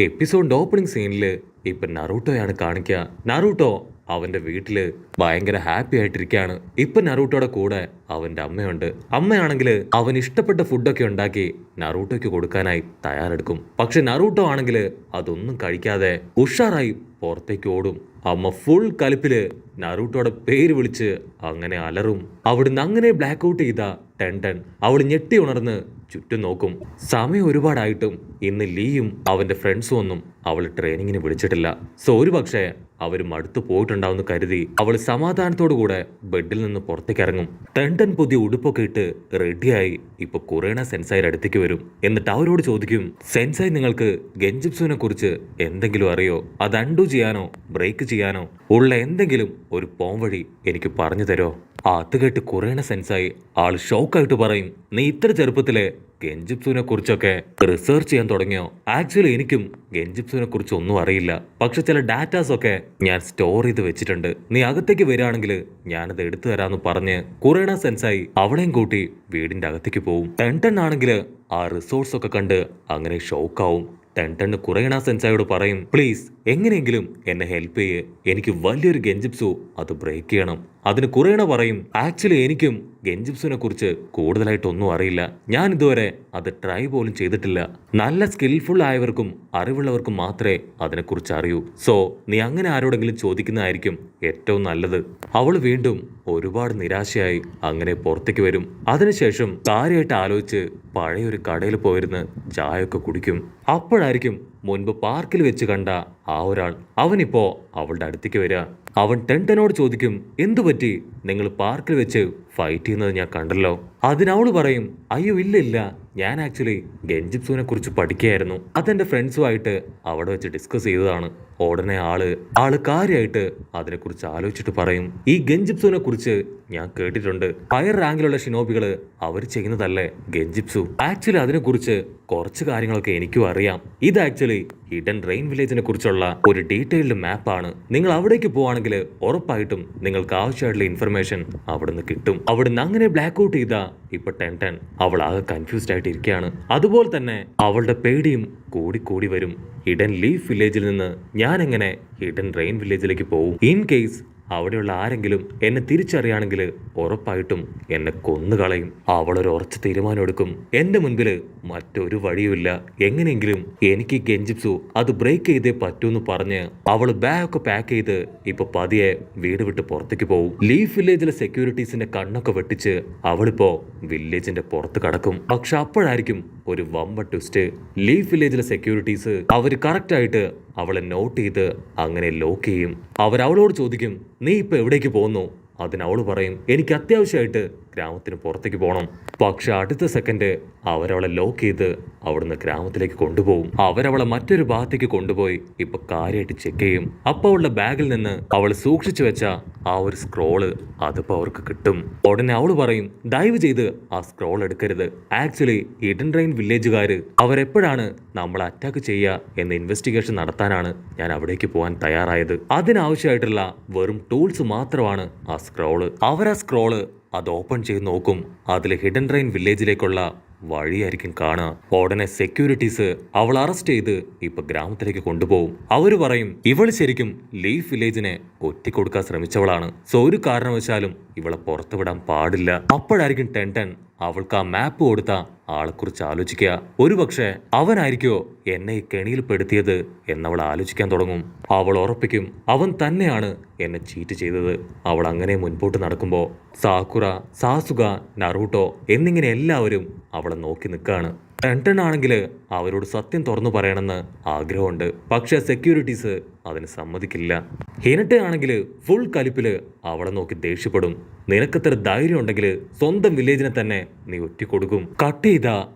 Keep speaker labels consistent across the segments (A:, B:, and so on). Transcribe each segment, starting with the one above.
A: എപ്പിസോഡിന്റെ opening സീനിൽ ഇപ്പൊ നറൂട്ടോയാണ് കാണിക്കുക. നറൂട്ടോ അവന്റെ വീട്ടില് ഭയങ്കര ഹാപ്പി ആയിട്ടിരിക്കുകയാണ്. ഇപ്പൊ നറൂട്ടോയുടെ കൂടെ അവന്റെ അമ്മയുണ്ട്. അമ്മയാണെങ്കിൽ അവൻ ഇഷ്ടപ്പെട്ട ഫുഡൊക്കെ ഉണ്ടാക്കി നറൂട്ടോയ്ക്ക് കൊടുക്കാനായി തയ്യാറെടുക്കും. പക്ഷെ നറൂട്ടോ ആണെങ്കിൽ അതൊന്നും കഴിക്കാതെ ഉഷാറായി പുറത്തേക്ക് ഓടും. അമ്മ ഫുൾ കലിപ്പില് നറൂട്ടോയുടെ പേര് വിളിച്ച് അങ്ങനെ അലറും. അവിടുന്ന് അങ്ങനെ ബ്ലാക്ക് ഔട്ട് ചെയ്ത ടെൻടൻ അവൾ ഞെട്ടി ഉണർന്ന് ചുറ്റും നോക്കും. സമയം ഒരുപാടായിട്ടും ഇന്ന് ലീയും അവന്റെ ഫ്രണ്ട്സും ഒന്നും അവൾ ട്രെയിനിങ്ങിന് വിളിച്ചിട്ടില്ല. സോ ഒരു പക്ഷേ അവർ മടുത്തു പോയിട്ടുണ്ടാവുന്ന കരുതി അവൾ സമാധാനത്തോടു കൂടെ ബെഡിൽ നിന്ന് പുറത്തേക്ക് ഇറങ്ങും. ടെൻടൻ പുതിയ ഉടുപ്പൊക്കെ ഇട്ട് റെഡിയായി ഇപ്പൊ കുറേണ സെൻസായി അടുത്തേക്ക് വരും. എന്നിട്ട് അവരോട് ചോദിക്കും, സെൻസായി നിങ്ങൾക്ക് ഗെഞ്ചിപ്സുവിനെ കുറിച്ച് എന്തെങ്കിലും അറിയോ? അത് അൺഡു ചെയ്യാനോ ബ്രേക്ക് ചെയ്യാനോ ഉള്ള എന്തെങ്കിലും ഒരു പോംവഴി എനിക്ക് പറഞ്ഞു തരോ? അത് കേട്ട് കുറേണ സെൻസായി ആള് ഷോക്കായിട്ട് പറയും, നീ ഇത്ര ചെറുപ്പത്തിലെ ഗെഞ്ചിപ്സുവിനെ കുറിച്ചൊക്കെ റിസർച്ച് ചെയ്യാൻ തുടങ്ങിയോ? ആക്ച്വലി എനിക്കും ഗെഞ്ചിപ്സുവിനെ കുറിച്ച് ഒന്നും അറിയില്ല. പക്ഷെ ചില ഡാറ്റാസ് ഒക്കെ ഞാൻ സ്റ്റോർ ചെയ്ത് വെച്ചിട്ടുണ്ട്. നീ അകത്തേക്ക് വരികയാണെങ്കിൽ ഞാനത് എടുത്തു തരാമെന്ന് പറഞ്ഞ് കുറേണ സെൻസായി അവളെയും കൂട്ടി വീടിന്റെ അകത്തേക്ക് പോവും. ടെൻടൻ ആണെങ്കിൽ ആ റിസോർട്സ് ഒക്കെ കണ്ട് അങ്ങനെ ഷോക്കാവും. ടെൻടന് കുറേണ സെൻസായോട് പറയും, പ്ലീസ് എങ്ങനെയെങ്കിലും എന്നെ ഹെൽപ്പ് ചെയ്യേ, എനിക്ക് വലിയൊരു ഗെഞ്ചിപ്സു അത് ബ്രേക്ക് ചെയ്യണം. അതിന് കുറേണ പറയും, ആക്ച്വലി എനിക്കും ഗെഞ്ചിപ്സുവിനെ കുറിച്ച് കൂടുതലായിട്ടൊന്നും അറിയില്ല. ഞാൻ ഇതുവരെ അത് ട്രൈ പോലും ചെയ്തിട്ടില്ല. നല്ല സ്കിൽഫുൾ ആയവർക്കും അറിവുള്ളവർക്കും മാത്രമേ അതിനെക്കുറിച്ച് അറിയൂ. സോ നീ അങ്ങനെ ആരോടെങ്കിലും ചോദിക്കുന്നതായിരിക്കും ഏറ്റവും നല്ലത്. അവൾ വീണ്ടും ഒരുപാട് നിരാശയായി അങ്ങനെ പുറത്തേക്ക് വരും. അതിനുശേഷം കാര്യമായിട്ട് ആലോചിച്ച് പഴയൊരു കടയിൽ പോയിരുന്ന് ചായയൊക്കെ കുടിക്കും. അപ്പോഴായിരിക്കും മുൻപ് പാർക്കിൽ വെച്ച് കണ്ട ആ ഒരാൾ അവനിപ്പോ അവളുടെ അടുത്തേക്ക് വരിക. അവൻ ടെൻടനോട് ചോദിക്കും, എന്തു പറ്റി? നിങ്ങൾ പാർക്കിൽ വെച്ച് ഫൈറ്റ് ചെയ്യുന്നത് ഞാൻ കണ്ടല്ലോ. അതിനവള് പറയും, അയ്യോ ഇല്ല, ഞാൻ ആക്ച്വലി ഗെഞ്ചിപ്സുവിനെ കുറിച്ച് പഠിക്കുകയായിരുന്നു. അതെന്റെ ഫ്രണ്ട്സുമായിട്ട് അവിടെ വെച്ച് ഡിസ്കസ് ചെയ്തതാണ്. ഉടനെ ആള് കാര്യമായിട്ട് അതിനെക്കുറിച്ച് ആലോചിച്ചിട്ട് പറയും, ഈ ഗെഞ്ചിപ്സുവിനെ കുറിച്ച് ഞാൻ കേട്ടിട്ടുണ്ട്. ഹയർ റാങ്കിലുള്ള ഷിനോബികള് അവർ ചെയ്യുന്നതല്ലേ ഗെഞ്ചിപ്സു. ആക്ച്വലി അതിനെക്കുറിച്ച് കുറച്ച് കാര്യങ്ങളൊക്കെ എനിക്കും അറിയാം. ഇത് ആക്ച്വലി ഹിഡൻ റെയിൻ വില്ലേജിനെ കുറിച്ചുള്ള ഒരു ഡീറ്റെയിൽഡ് മാപ്പാണ്. നിങ്ങൾ അവിടേക്ക് പോവാണെങ്കിൽ ഉറപ്പായിട്ടും നിങ്ങൾക്ക് ആവശ്യമായിട്ടുള്ള ഇൻഫർമേഷൻ അവിടുന്ന് കിട്ടും. അവിടുന്ന് അങ്ങനെ ബ്ലാക്ക് ഔട്ട് ചെയ്ത ഇപ്പൊ ടെൻടൻ അവൾ ആകെ കൺഫ്യൂസ്ഡ് ആയിട്ട് ഇരിക്കുകയാണ്. അതുപോലെ തന്നെ അവളുടെ പേടിയും കൂടി വരും. ഹിഡൻ ലീഫ് വില്ലേജിൽ നിന്ന് ഞാൻ എങ്ങനെ ഹിഡൻ റെയിൻ വില്ലേജിലേക്ക് പോകും? ഇൻ കേസ് അവിടെയുള്ള ആരെങ്കിലും എന്നെ തിരിച്ചറിയാണെങ്കിൽ ഉറപ്പായിട്ടും എന്നെ കൊന്നുകളയും. അവളൊരു ഉറച്ച തീരുമാനം എടുക്കും. എന്റെ മുൻപിൽ മറ്റൊരു വഴിയുമില്ല, എങ്ങനെയെങ്കിലും എനിക്ക് ഗെഞ്ചിപ്സു അത് ബ്രേക്ക് ചെയ്തേ പറ്റൂന്ന് പറഞ്ഞ് അവള് ബാഗൊക്കെ പാക്ക് ചെയ്ത് ഇപ്പൊ പതിയെ വീട് വിട്ട് പുറത്തേക്ക് പോകും. ലീഫ് വില്ലേജിലെ സെക്യൂരിറ്റീസിന്റെ കണ്ണൊക്കെ വെട്ടിച്ച് അവളിപ്പോ വില്ലേജിന്റെ പുറത്ത് കടക്കും. പക്ഷെ അപ്പോഴായിരിക്കും ഒരു വമ്പ ട്വിസ്റ്റ്. ലീഫ് വില്ലേജിലെ സെക്യൂരിറ്റീസ് അവര് കറക്റ്റ് ആയിട്ട് അവളെ നോട്ട് ചെയ്ത് അങ്ങനെ ലോക്ക് ചെയ്യും. അവളോട് ചോദിക്കും, നീ ഇപ്പൊ എവിടേക്ക് പോകുന്നു? അതിനവള് പറയും, എനിക്ക് അത്യാവശ്യമായിട്ട് ഗ്രാമത്തിന് പുറത്തേക്ക് പോകണം. പക്ഷെ അടുത്ത സെക്കൻഡ് അവരവളെ ലോക്ക് ചെയ്ത് അവിടുന്ന് ഗ്രാമത്തിലേക്ക് കൊണ്ടുപോകും. അവരവളെ മറ്റൊരു ഭാഗത്തേക്ക് കൊണ്ടുപോയി ഇപ്പൊ കാര്യമായിട്ട് ചെക്ക് ചെയ്യും. അപ്പൊ അവളുടെ ബാഗിൽ നിന്ന് അവൾ സൂക്ഷിച്ചു വെച്ച ആ ഒരു സ്ക്രോള് അതിപ്പോ അവർക്ക് കിട്ടും. ഉടനെ അവള് പറയും, ദയവ് ചെയ്ത് ആ സ്ക്രോൾ എടുക്കരുത്. ആക്ച്വലി ഹിഡൻ റെയിൻ വില്ലേജുകാര് അവരെപ്പോഴാണ് നമ്മളെ അറ്റാക്ക് ചെയ്യുക എന്ന ഇൻവെസ്റ്റിഗേഷൻ നടത്താനാണ് ഞാൻ അവിടേക്ക് പോകാൻ തയ്യാറായത്. അതിനാവശ്യമായിട്ടുള്ള വെറും ടൂൾസ് മാത്രമാണ് ആ സ്ക്രോള്. അവരാ സ്ക്രോള് അത് ഓപ്പൺ ചെയ്ത് നോക്കും. അതിൽ ഹിഡൻ റെയിൻ വില്ലേജിലേക്കുള്ള വഴിയായിരിക്കും കാണുക. ഉടനെ സെക്യൂരിറ്റീസ് അവൾ അറസ്റ്റ് ചെയ്ത് ഇപ്പൊ ഗ്രാമത്തിലേക്ക് കൊണ്ടുപോകും. അവര് പറയും, ഇവള് ശരിക്കും ലീഫ് വില്ലേജിനെ ഒറ്റിക്കൊടുക്കാൻ ശ്രമിച്ചവളാണ്. സോ ഒരു കാരണവശാലും ഇവളെ പുറത്തുവിടാൻ പാടില്ല. അപ്പോഴായിരിക്കും ടെൻടൻ അവൾക്ക് ആ മാപ്പ് കൊടുത്ത ആളെക്കുറിച്ച് ആലോചിക്കുക. ഒരുപക്ഷെ അവനായിരിക്കോ എന്നെ ഈ കെണിയിൽ പെടുത്തിയത് എന്നവൾ ആലോചിക്കാൻ തുടങ്ങും. അവൾ ഉറപ്പിക്കും, അവൻ തന്നെയാണ് എന്നെ ചീറ്റ് ചെയ്തത്. അവൾ അങ്ങനെ മുൻപോട്ട് നടക്കുമ്പോൾ സാക്കുറ, സാസുക, നറൂട്ടോ എന്നിങ്ങനെ എല്ലാവരും അവളെ നോക്കി നിൽക്കുകയാണ്. ടെൻടൻ ആണെങ്കിൽ അവരോട് സത്യം തുറന്നു പറയണമെന്ന് ആഗ്രഹമുണ്ട്. പക്ഷെ സെക്യൂരിറ്റീസ് അതിന് സമ്മതിക്കില്ല. ഹിനട്ടെ ആണെങ്കിൽ ഫുൾ കലിപ്പില് അവളെ നോക്കി ദേഷ്യപ്പെടും. നിനക്കത്ര ധൈര്യം ഉണ്ടെങ്കിൽ സ്വന്തം വില്ലേജിനെ തന്നെ നീ ഒറ്റിക്കൊടുക്കും. കട്ട് ചെയ്ത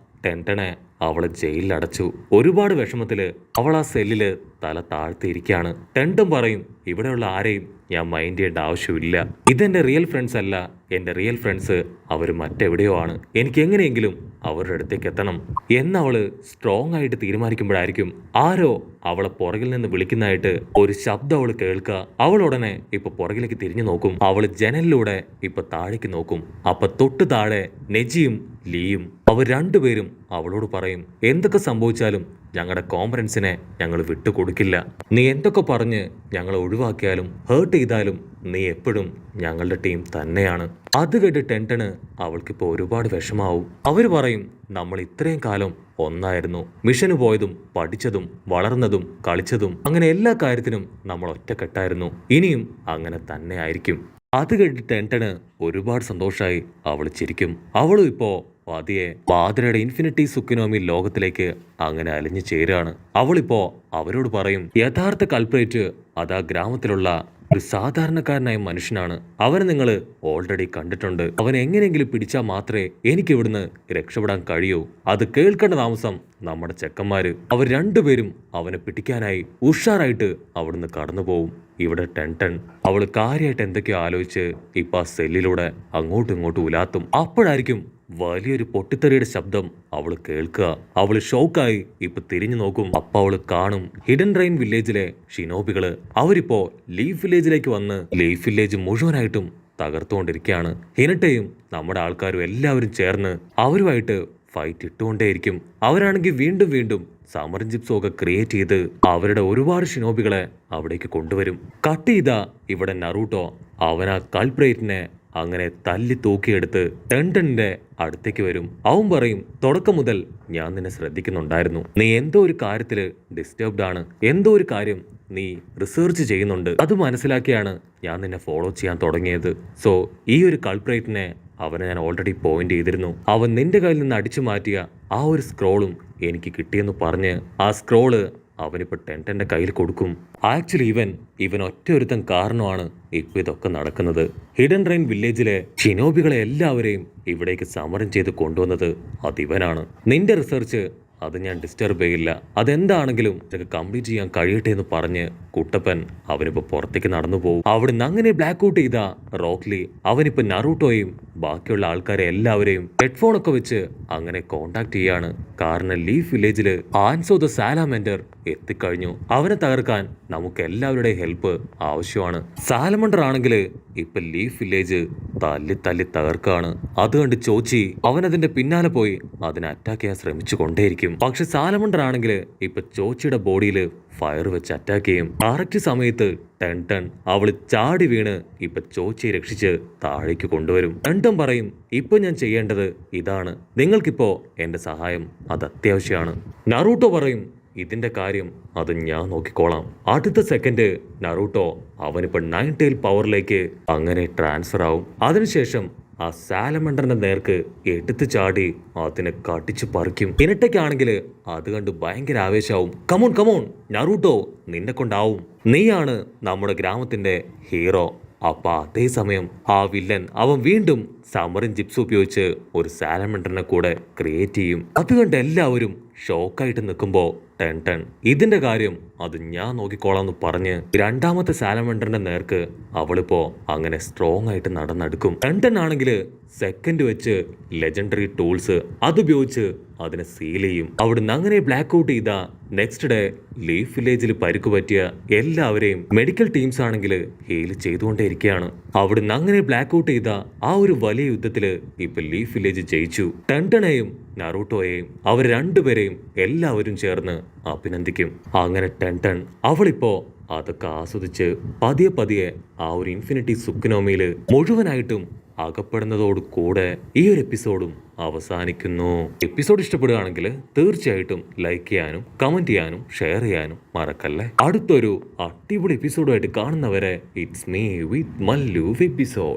A: ടെൻടനെ അവളെ ജയിലിൽ അടച്ചു. ഒരുപാട് വിഷമത്തില് അവൾ ആ സെല്ലില് തല താഴ്ത്തിയിരിക്കുകയാണ്. ടെൻടൻ പറയും, ഇവിടെയുള്ള ആരെയും ഞാൻ മൈൻഡ് ചെയ്യേണ്ട ആവശ്യമില്ല. ഇതെന്റെ റിയൽ ഫ്രണ്ട്സ് അല്ല. എന്റെ റിയൽ ഫ്രണ്ട്സ് അവർ മറ്റെവിടെയോ ആണ്. എനിക്ക് എങ്ങനെയെങ്കിലും അവരുടെ അടുത്തേക്ക് എത്തണം എന്നവള് സ്ട്രോങ് ആയിട്ട് തീരുമാനിക്കുമ്പോഴായിരിക്കും ആരോ അവളെ പുറകിൽ നിന്ന് വിളിക്കുന്നതായിട്ട് ഒരു ശബ്ദം അവള് കേൾക്കുക. അവൾ ഉടനെ ഇപ്പൊ പുറകിലേക്ക് തിരിഞ്ഞു നോക്കും. അവള് ജനലിലൂടെ ഇപ്പൊ താഴേക്ക് നോക്കും. അപ്പൊ തൊട്ട് താഴെ നെജിയും ലീയും അവർ രണ്ടുപേരും അവളോട് പറയും, എന്തൊക്കെ സംഭവിച്ചാലും ഞങ്ങളുടെ കോമ്പറൻസിനെ ഞങ്ങൾ വിട്ടുകൊടുക്കില്ല. നീ എന്തൊക്കെ പറഞ്ഞ് ഞങ്ങളെ ഒഴിവാക്കിയാലും ഹേർട്ട് ചെയ്താലും നീ എപ്പോഴും ഞങ്ങളുടെ ടീം തന്നെയാണ്. അത് കേട്ട് ടെൻട്ടന് അവൾക്കിപ്പോ ഒരുപാട് വിഷമാവും. അവര് പറയും, നമ്മൾ ഇത്രയും കാലം ഒന്നായിരുന്നു. മിഷന് പോയതും പഠിച്ചതും വളർന്നതും കളിച്ചതും അങ്ങനെ എല്ലാ കാര്യത്തിനും നമ്മൾ ഒറ്റക്കെട്ടായിരുന്നു. ഇനിയും അങ്ങനെ തന്നെ ആയിരിക്കും. അത് കേട്ട് ടെൻട്ടന് ഒരുപാട് സന്തോഷമായി. അവൾ ചിരിക്കും. അവളും ഇപ്പോ പതിയെ പാതിരയുടെ ഇൻഫിനിറ്റി സുക്കിനോമി ലോകത്തിലേക്ക് അങ്ങനെ അലിഞ്ഞു ചേരാണ്. അവളിപ്പോ അവരോട് പറയും, യഥാർത്ഥ കൾപ്രേറ്റ് അതാ ഗ്രാമത്തിലുള്ള ഒരു സാധാരണക്കാരനായ മനുഷ്യനാണ്. അവനെ നിങ്ങൾ ഓൾറെഡി കണ്ടിട്ടുണ്ട്. അവൻ എങ്ങനെയെങ്കിലും പിടിച്ചാൽ മാത്രമേ എനിക്ക് ഇവിടുന്ന് രക്ഷപ്പെടാൻ കഴിയൂ. അത് കേൾക്കേണ്ട താമസം നമ്മുടെ ചെക്കന്മാര് അവർ രണ്ടുപേരും അവനെ പിടിക്കാനായി ഉഷാറായിട്ട് അവിടുന്ന് കടന്നു പോവും. ഇവിടെ ടെൻട്ടൻ അവള് കാര്യമായിട്ട് എന്തൊക്കെയോ ആലോചിച്ച് ഇപ്പൊ ആ സെല്ലിലൂടെ അങ്ങോട്ടും ഇങ്ങോട്ടും ഉലാത്തും. അപ്പോഴായിരിക്കും വലിയൊരു പൊട്ടിത്തെറിയുടെ ശബ്ദം അവള് കേൾക്കുക. അവള് ഷോക്കായി ഇപ്പൊ തിരിഞ്ഞു നോക്കും. അപ്പൊ അവള് കാണും ഹിഡൻ റെയിൻ വില്ലേജിലെ ഷിനോബികള് അവരിപ്പോ ലീഫ് വില്ലേജിലേക്ക് വന്ന് ലീഫ് വില്ലേജ് മുഴുവനായിട്ടും തകർത്തുകൊണ്ടിരിക്കുകയാണ്. ഹിനട്ടയും നമ്മുടെ ആൾക്കാരും എല്ലാവരും ചേർന്ന് അവരുമായിട്ട് ഫൈറ്റ് ഇട്ടുകൊണ്ടേയിരിക്കും. അവരാണെങ്കിൽ വീണ്ടും വീണ്ടും സമറിൻ ജിപ്സും ഒക്കെ ക്രിയേറ്റ് ചെയ്ത് അവരുടെ ഒരുപാട് ഷിനോബികളെ അവിടേക്ക് കൊണ്ടുവരും. കട്ട് ചെയ്ത ഇവിടെ നറൂട്ടോ അവൻ ആ കൾപ്രേറ്റിനെ അങ്ങനെ തല്ലി തൂക്കിയെടുത്ത് ടെൻട്ടന്റെ അടുത്തേക്ക് വരും. അവൻ പറയും, തുടക്കം മുതൽ ഞാൻ നിന്നെ ശ്രദ്ധിക്കുന്നുണ്ടായിരുന്നു. നീ എന്തോ ഒരു കാര്യത്തില് ഡിസ്റ്റർബ്ഡ് ആണ്. എന്തോ ഒരു കാര്യം നീ റിസർച്ച് ചെയ്യുന്നുണ്ട്. അത് മനസ്സിലാക്കിയാണ് ഞാൻ നിന്നെ ഫോളോ ചെയ്യാൻ തുടങ്ങിയത്. സോ ഈ ഒരു കൾപ്രേറ്റിനെ അവനെ ഞാൻ ഓൾറെഡി പോയിന്റ് ചെയ്തിരുന്നു. അവൻ നിന്റെ കയ്യിൽ നിന്ന് അടിച്ചു മാറ്റിയ ആ ഒരു സ്ക്രോളും എനിക്ക് കിട്ടിയെന്ന് പറഞ്ഞ് ആ സ്ക്രോള് അവനിപ്പോ ടെൻട്ടന്റെ കയ്യിൽ കൊടുക്കും. ആക്ച്വലി ഇവൻ ഒറ്റ ഒരുത്തൻ കാരണമാണ് ഇപ്പൊ ഇതൊക്കെ നടക്കുന്നത്. ഹിഡൻ റെയിൻ വില്ലേജിലെ ഷിനോബികളെ എല്ലാവരെയും ഇവിടേക്ക് സമരം ചെയ്ത് കൊണ്ടുവന്നത് അതിവനാണ്. നിന്റെ റിസർച്ച് അത് ഞാൻ ഡിസ്റ്റർബ് ചെയ്യില്ല. അതെന്താണെങ്കിലും ഇതൊക്കെ കംപ്ലീറ്റ് ചെയ്യാൻ കഴിയട്ടെ എന്ന് പറഞ്ഞ് കുട്ടപ്പൻ അവനിപ്പോ പുറത്തേക്ക് നടന്നു പോകും. അവിടുന്ന് അങ്ങനെ ബ്ലാക്ക് ഔട്ട് ചെയ്ത റോക്ലി അവനിപ്പോ നറൂട്ടോയും ബാക്കിയുള്ള ആൾക്കാരെ എല്ലാവരെയും ഹെഡ്ഫോൺ ഒക്കെ വെച്ച് അങ്ങനെ കോണ്ടാക്ട് ചെയ്യാണ്. കാരണം ലീഫ് വില്ലേജില് ആൻസോ ദ സാലമൻഡർ എത്തിക്കഴിഞ്ഞു. അവനെ തകർക്കാൻ നമുക്ക് എല്ലാവരുടെയും ഹെൽപ്പ് ആവശ്യമാണ്. സാലമണ്ടർ ആണെങ്കിൽ ഇപ്പൊ ലീഫ് വില്ലേജ് തല്ലി തല്ലി തകർക്കാണ്. അത് കണ്ട് ചോച്ചി അവൻ അതിന്റെ പിന്നാലെ പോയി അതിനെ അറ്റാക്ക് ചെയ്യാൻ ശ്രമിച്ചു കൊണ്ടേയിരിക്കും. പക്ഷെ സാലമണ്ടർ ആണെങ്കിൽ ഇപ്പൊ ചോച്ചിയുടെ ബോഡിയിൽ ഫയർ വെച്ച് അറ്റാക്ക് ചെയ്യും. കറക്റ്റ് സമയത്ത് ടെൻട്ടൻ അവള് ചാടി വീണ് ഇപ്പൊ ചോച്ചിയെ രക്ഷിച്ച് താഴേക്ക് കൊണ്ടുവരും. ടെൻട്ടൻ പറയും, ഇപ്പൊ ഞാൻ ചെയ്യേണ്ടത് ഇതാണ്. നിങ്ങൾക്കിപ്പോ എന്റെ സഹായം അത് അത്യാവശ്യമാണ്. നറൂട്ടോ പറയും, ഇതിന്റെ കാര്യം അത് ഞാൻ നോക്കിക്കോളാം. അടുത്ത സെക്കൻഡ് നറൂട്ടോ അവനിപ്പോ 9 ടൈൽ പവറിലേക്ക് അങ്ങനെ ട്രാൻസ്ഫർ ആവും. അതിനുശേഷം ആ സാലമണ്ടറിന്റെ നേർക്ക് എടുത്തു ചാടി അതിനെ കടിച്ചു പറിക്കും. ഇനട്ടയ്ക്കാണെങ്കിൽ അത് കണ്ട് ഭയങ്കര ആവേശാവും. കമോൺ കമോൺ നറൂട്ടോ, നിന്നെ കൊണ്ടാവും. നീയാണ് നമ്മുടെ ഗ്രാമത്തിന്റെ ഹീറോ. അപ്പൊ അതേസമയം ആ വില്ലൻ അവൻ വീണ്ടും സമറിൻ ജിപ്സ് ഉപയോഗിച്ച് ഒരു സാലമണ്ടറിനെ കൂടെ ക്രിയേറ്റ് ചെയ്യും. അത് കണ്ട് എല്ലാവരും ഷോക്കായിട്ട് നിൽക്കുമ്പോ ടെൻട്ടൻ ഇതിന്റെ കാര്യം അത് ഞാൻ നോക്കിക്കോളാന്ന് പറഞ്ഞ് രണ്ടാമത്തെ സാലമണ്ടറിന്റെ നേർക്ക് അവളിപ്പോ അങ്ങനെ സ്ട്രോങ് ആയിട്ട് നടന്നെടുക്കും. ടെൻട്ടൻ ആണെങ്കിൽ സെക്കൻഡ് വെച്ച് ലെജൻഡറി ടൂൾസ് അതുപയോഗിച്ച് അതിനെ സീൽ ചെയ്യും. അവിടുന്ന് അങ്ങനെ ബ്ലാക്ക് ഔട്ട് ചെയ്ത നെക്സ്റ്റ് ഡേ ലീഫ് വില്ലേജിൽ പരിക്ക് പറ്റിയ എല്ലാവരെയും മെഡിക്കൽ ടീംസ് ആണെങ്കിൽ ഹീൽ ചെയ്തുകൊണ്ടേയിരിക്കുകയാണ്. അവിടുന്ന് അങ്ങനെ ബ്ലാക്ക് ഔട്ട് ചെയ്ത ആ ഒരു വലിയ യുദ്ധത്തില് ഇപ്പൊ ലീഫ് വില്ലേജ് ജയിച്ചു. ടെൻട്ടനെയും നറൂട്ടോയെയും അവർ രണ്ടുപേരെയും എല്ലാവരും ചേർന്ന് അഭിനന്ദിക്കും. അങ്ങനെ ടെൻട്ടൻ അവളിപ്പോ അതൊക്കെ ആസ്വദിച്ച് പതിയെ പതിയെ ആ ഒരു ഇൻഫിനിറ്റി സുക്കിനോമിയില് മുഴുവനായിട്ടും അകപ്പെടുന്നതോട് കൂടെ ഈ ഒരു എപ്പിസോഡും അവസാനിക്കുന്നു. എപ്പിസോഡ് ഇഷ്ടപ്പെടുകയാണെങ്കിൽ തീർച്ചയായിട്ടും ലൈക്ക് ചെയ്യാനും കമന്റ് ചെയ്യാനും ഷെയർ ചെയ്യാനും മറക്കല്ലേ. അടുത്തൊരു അടിപൊളി എപ്പിസോഡുമായിട്ട് കാണുന്നവരെ it's me with Mallu episode.